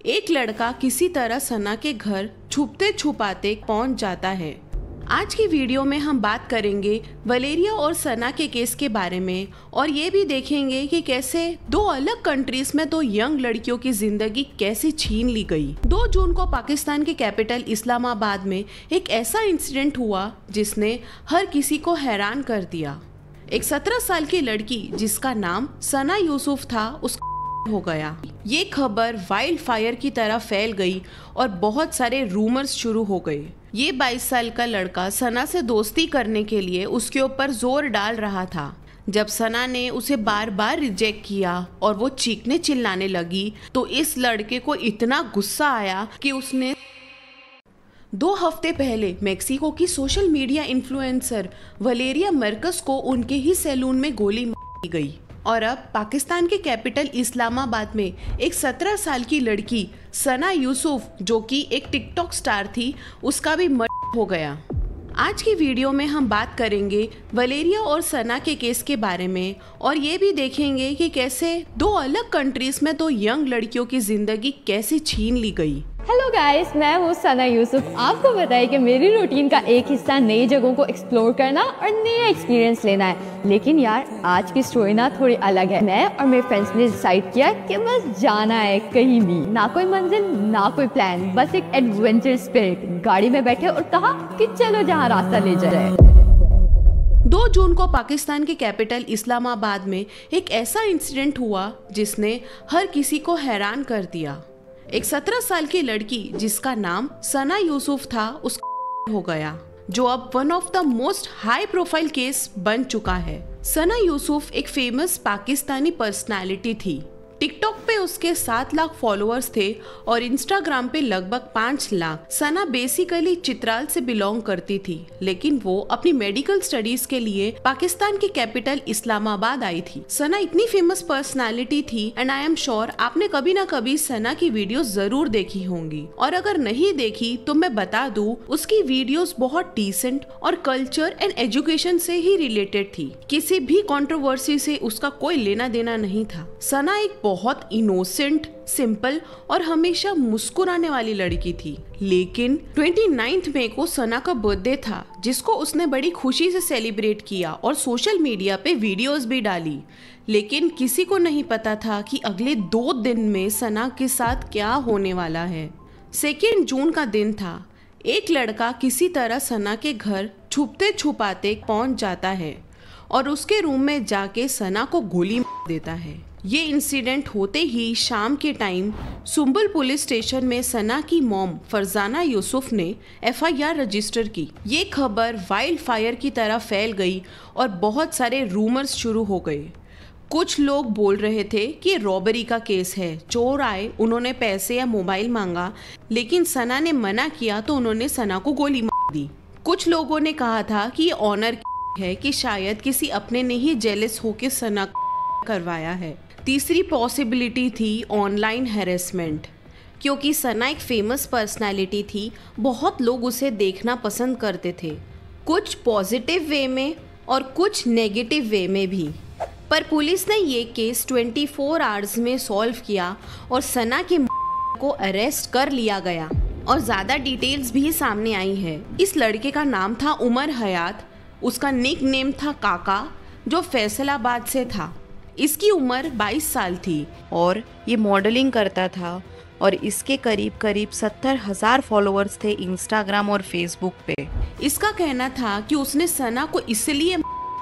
एक लड़का किसी तरह सना के घर छुपते छुपाते पहुंच जाता है। आज की वीडियो में हम बात करेंगे वलेरिया और सना के केस के बारे में और ये भी देखेंगे कि कैसे दो अलग कंट्रीज में दो यंग लड़कियों की जिंदगी कैसे छीन ली गई। 2 जून को पाकिस्तान के कैपिटल इस्लामाबाद में एक ऐसा इंसिडेंट हुआ जिसने हर किसी को हैरान कर दिया। एक 17 साल की लड़की जिसका नाम सना यूसुफ था उसका हो गया। ये खबर वाइल्ड फायर की तरह फैल गई और बहुत सारे रूमर्स शुरू हो गए। ये 22 साल का लड़का सना से दोस्ती करने के लिए उसके ऊपर जोर डाल रहा था। जब सना ने उसे बार बार रिजेक्ट किया और वो चीखने चिल्लाने लगी तो इस लड़के को इतना गुस्सा आया कि उसने 2 हफ्ते पहले मेक्सिको की सोशल मीडिया इन्फ्लुएंसर वलेरिया मर्कस को उनके ही सैलून में गोली मारी गई। और अब पाकिस्तान के कैपिटल इस्लामाबाद में एक 17 साल की लड़की सना यूसुफ जो कि एक टिकटॉक स्टार थी उसका भी मर्डर हो गया। आज की वीडियो में हम बात करेंगे वलेरिया और सना के केस के बारे में और ये भी देखेंगे कि कैसे 2 अलग कंट्रीज में 2 यंग लड़कियों की जिंदगी कैसे छीन ली गई। हेलो गाइस, मैं हूँ सना यूसुफ। आपको बताइए कि मेरी रूटीन का एक हिस्सा नई जगहों को एक्सप्लोर करना और नया एक्सपीरियंस लेना है। लेकिन यार आज की स्टोरी ना थोड़ी अलग है। मैं और मेरे फ्रेंड्स ने डिसाइड किया कि बस जाना है कहीं भी, ना कोई मंजिल ना कोई प्लान, बस एक एडवेंचर स्पिरिट। गाड़ी में बैठे और कहा कि चलो जहाँ रास्ता ले जाए। 2 जून को पाकिस्तान के कैपिटल इस्लामाबाद में एक ऐसा इंसिडेंट हुआ जिसने हर किसी को हैरान कर दिया। एक 17 साल की लड़की जिसका नाम सना यूसुफ था उसका हो गया, जो अब one of the most high profile case बन चुका है। सना यूसुफ एक फेमस पाकिस्तानी पर्सनालिटी थी। टिकटॉक पे उसके 7 लाख फॉलोअर्स थे और इंस्टाग्राम पे लगभग 5 लाख। सना बेसिकली चित्राल से बिलोंग करती थी, लेकिन वो अपनी मेडिकल स्टडीज के लिए पाकिस्तान के कैपिटल इस्लामाबाद आई थी। सना इतनी फेमस पर्सनालिटी थी एंड आई एम श्योर आपने कभी ना कभी सना की वीडियोस जरूर देखी होंगी, और अगर नहीं देखी तो मैं बता दूं उसकी वीडियोस बहुत डिसेंट और कल्चर एंड एजुकेशन से ही रिलेटेड थी। किसी भी कंट्रोवर्सी से उसका कोई लेना देना नहीं था। सना एक बहुत इनोसेंट, सिंपल और हमेशा मुस्कुराने वाली लड़की थी। लेकिन 29 मई को सना का बर्थडे था जिसको उसने बड़ी खुशी से सेलिब्रेट किया और सोशल मीडिया पे वीडियोस भी डाली। लेकिन किसी को नहीं पता था कि अगले 2 दिन में सना के साथ क्या होने वाला है। 2 जून का दिन था। एक लड़का किसी तरह सना के घर छुपते छुपाते पहुंच जाता है और उसके रूम में जाके सना को गोली मार देता है। ये इंसिडेंट होते ही शाम के टाइम सुंबल पुलिस स्टेशन में सना की मॉम फरजाना यूसुफ ने FIR रजिस्टर की। ये खबर वाइल्ड फायर की तरह फैल गई और बहुत सारे रूमर्स शुरू हो गए। कुछ लोग बोल रहे थे कि रॉबरी का केस है, चोर आए, उन्होंने पैसे या मोबाइल मांगा, लेकिन सना ने मना किया तो उन्होंने सना को गोली मार दी। कुछ लोगों ने कहा था कि ये ऑनर है कि शायद किसी अपने ने ही जेलस होकर सना करवाया है। तीसरी पॉसिबिलिटी थी ऑनलाइन हैरेसमेंट, क्योंकि सना एक फेमस पर्सनालिटी थी, बहुत लोग उसे देखना पसंद करते थे, कुछ पॉजिटिव वे में और कुछ नेगेटिव वे में भी। पर पुलिस ने ये केस 24 आवर्स में सॉल्व किया और सना के को अरेस्ट कर लिया गया और ज़्यादा डिटेल्स भी सामने आई है। इस लड़के का नाम था उमर हयात, उसका निक नेम था काका, जो फैसलाबाद से था। इसकी उम्र 22 साल थी और ये मॉडलिंग करता था और इसके करीब 70,000 फॉलोअर्स थे इंस्टाग्राम और फेसबुक पे। इसका कहना था कि उसने सना को इसलिए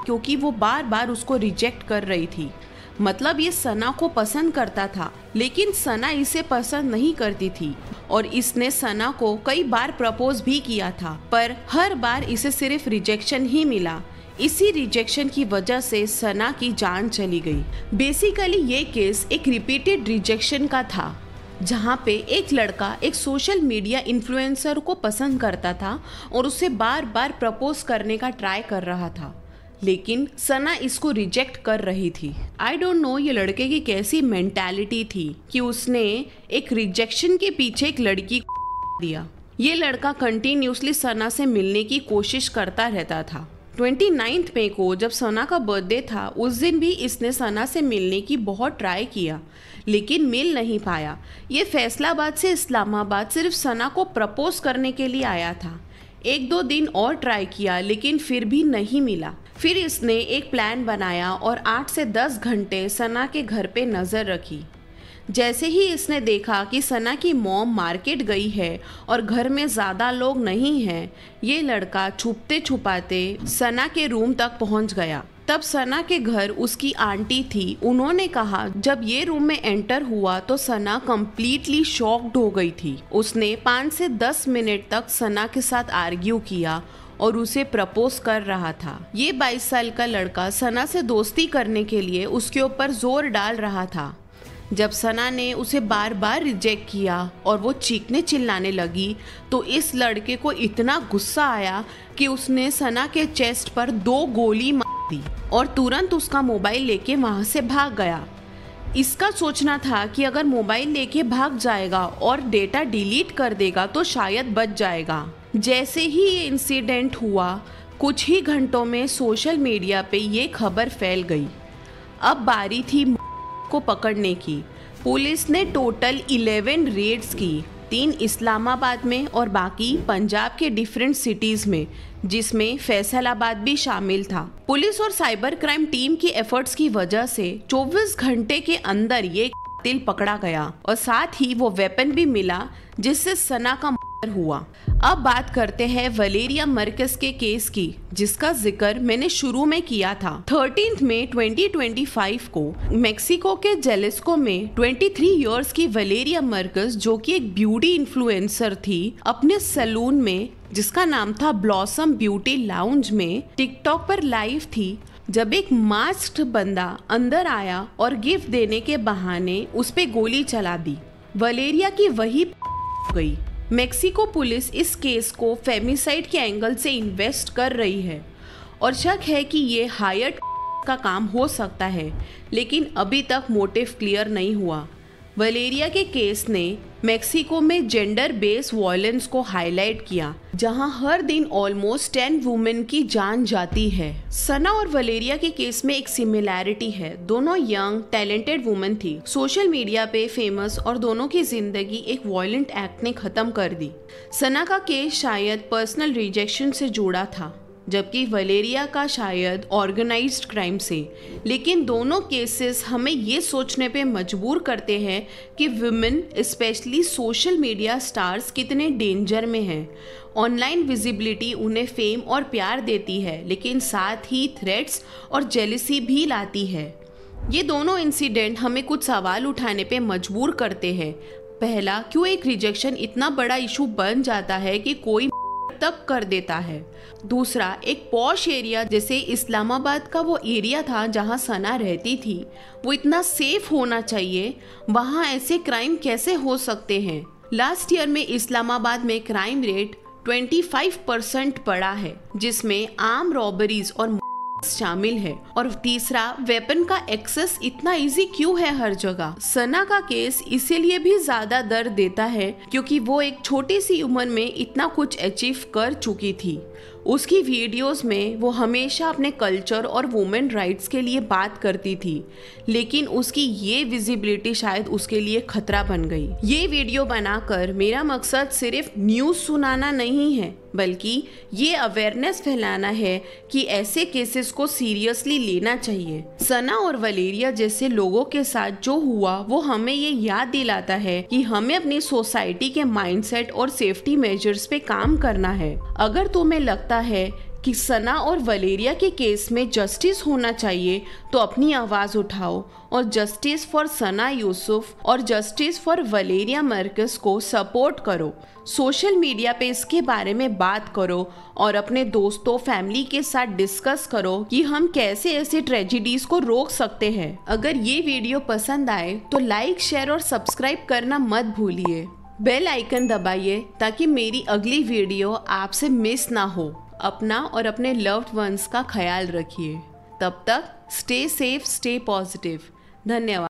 क्योंकि वो बार बार उसको रिजेक्ट कर रही थी। मतलब ये सना को पसंद करता था, लेकिन सना इसे पसंद नहीं करती थी और इसने सना को कई बार प्रपोज भी किया था, पर हर बार इसे सिर्फ रिजेक्शन ही मिला। इसी रिजेक्शन की वजह से सना की जान चली गई। बेसिकली ये केस एक रिपीटेड रिजेक्शन का था, जहाँ पे एक लड़का एक सोशल मीडिया इन्फ्लुएंसर को पसंद करता था और उसे बार बार प्रपोज करने का ट्राई कर रहा था, लेकिन सना इसको रिजेक्ट कर रही थी। आई डोंट नो ये लड़के की कैसी मेंटालिटी थी कि उसने एक रिजेक्शन के पीछे एक लड़की को दिया। ये लड़का कंटिन्यूसली सना से मिलने की कोशिश करता रहता था। 29 मई को जब सना का बर्थडे था, उस दिन भी इसने सना से मिलने की बहुत ट्राई किया, लेकिन मिल नहीं पाया। ये फैसलाबाद से इस्लामाबाद सिर्फ सना को प्रपोज करने के लिए आया था। 1-2 दिन और ट्राई किया, लेकिन फिर भी नहीं मिला। फिर इसने एक प्लान बनाया और 8 से 10 घंटे सना के घर पे नज़र रखी। जैसे ही इसने देखा कि सना की मॉम मार्केट गई है और घर में ज़्यादा लोग नहीं हैं, ये लड़का छुपते छुपाते सना के रूम तक पहुंच गया। तब सना के घर उसकी आंटी थी। उन्होंने कहा जब ये रूम में एंटर हुआ तो सना कंप्लीटली शॉक्ड हो गई थी। उसने 5 से 10 मिनट तक सना के साथ आर्ग्यू किया और उसे प्रपोज कर रहा था। ये 22 साल का लड़का सना से दोस्ती करने के लिए उसके ऊपर जोर डाल रहा था। जब सना ने उसे बार बार रिजेक्ट किया और वो चीखने चिल्लाने लगी, तो इस लड़के को इतना गुस्सा आया कि उसने सना के चेस्ट पर 2 गोली मार दी और तुरंत उसका मोबाइल लेके वहाँ से भाग गया। इसका सोचना था कि अगर मोबाइल लेके भाग जाएगा और डेटा डिलीट कर देगा तो शायद बच जाएगा। जैसे ही ये इंसिडेंट हुआ, कुछ ही घंटों में सोशल मीडिया पे ये खबर फैल गई। अब बारी थी को पकड़ने की। पुलिस ने टोटल 11 रेड्स की, 3 इस्लामाबाद में और बाकी पंजाब के डिफरेंट सिटीज में, जिसमें फैसलाबाद भी शामिल था। पुलिस और साइबर क्राइम टीम की एफर्ट्स की वजह से 24 घंटे के अंदर ये कातिल पकड़ा गया और साथ ही वो वेपन भी मिला जिससे सना का हुआ। अब बात करते हैं वलेरिया मर्केस के केस की, जिसका जिक्र मैंने शुरू में किया था। 13 मई 2025 को मेक्सिको के जेलिस्को में 23 इयर्स की वलेरिया मर्केस, जो कि एक ब्यूटी इन्फ्लुएंसर थी, अपने सैलून में जिसका नाम था ब्लॉसम ब्यूटी लाउंज में टिकटॉक पर लाइव थी, जब एक मास्क्ड बंदा अंदर आया और गिफ्ट देने के बहाने उस पे गोली चला दी। वलेरिया की वही गई। मेक्सिको पुलिस इस केस को फेमिसाइड के एंगल से इन्वेस्ट कर रही है और शक है कि ये हायर्ड का काम हो सकता है, लेकिन अभी तक मोटिव क्लियर नहीं हुआ। वलेरिया के केस ने मेक्सिको में जेंडर बेस्ड वायलेंस को हाईलाइट किया, जहां हर दिन ऑलमोस्ट 10 वुमेन की जान जाती है। सना और वलेरिया के केस में एक सिमिलैरिटी है, दोनों यंग टैलेंटेड वुमेन थी, सोशल मीडिया पे फेमस, और दोनों की जिंदगी एक वायलेंट एक्ट ने खत्म कर दी। सना का केस शायद पर्सनल रिजेक्शन से जुड़ा था, जबकि वलेरिया का शायद ऑर्गेनाइज्ड क्राइम से। लेकिन दोनों केसेस हमें ये सोचने पे मजबूर करते हैं कि women, specially social media stars, कितने डेंजर में हैं। ऑनलाइन विजिबिलिटी उन्हें फेम और प्यार देती है, लेकिन साथ ही थ्रेट्स और जेलिसी भी लाती है। ये दोनों इंसिडेंट हमें कुछ सवाल उठाने पे मजबूर करते हैं। पहला, क्यों एक रिजेक्शन इतना बड़ा इशू बन जाता है कि कोई तक कर देता है। दूसरा, एक पॉश एरिया जैसे इस्लामाबाद का वो एरिया था जहां सना रहती थी, वो इतना सेफ होना चाहिए, वहां ऐसे क्राइम कैसे हो सकते हैं। लास्ट ईयर में इस्लामाबाद में क्राइम रेट 25% बढ़ा है, जिसमें आर्म रॉबरीज और शामिल है। और तीसरा, वेपन का एक्सेस इतना इजी क्यों है हर जगह। सना का केस इसीलिए भी ज्यादा दर्द देता है क्योंकि वो एक छोटी सी उम्र में इतना कुछ अचीव कर चुकी थी। उसकी वीडियोस में वो हमेशा अपने कल्चर और वुमेन राइट्स के लिए बात करती थी, लेकिन उसकी ये विजिबिलिटी शायद उसके लिए खतरा बन गई। ये वीडियो बनाकर मेरा मकसद सिर्फ न्यूज़ सुनाना नहीं है, बल्कि ये अवेयरनेस फैलाना है कि ऐसे केसेस को सीरियसली लेना चाहिए। सना और वलेरिया जैसे लोगों के साथ जो हुआ वो हमें ये याद दिलाता है कि हमें अपनी सोसाइटी के माइंडसेट और सेफ्टी मेजर्स पे काम करना है। अगर तुम्हें लगता है कि सना और वलेरिया के केस में जस्टिस होना चाहिए तो अपनी आवाज़ उठाओ और जस्टिस फॉर सना यूसुफ और जस्टिस फॉर वलेरिया मर्केस को सपोर्ट करो। सोशल मीडिया पे इसके बारे में बात करो और अपने दोस्तों, फैमिली के साथ डिस्कस करो कि हम कैसे ऐसी ट्रेजेडीज को रोक सकते हैं। अगर ये वीडियो पसंद आए तो लाइक, शेयर और सब्सक्राइब करना मत भूलिए। बेल आइकन दबाइए ताकि मेरी अगली वीडियो आपसे मिस ना हो। अपना और अपने लव्ड वंस का ख्याल रखिए। तब तक स्टे सेफ, स्टे पॉजिटिव। धन्यवाद।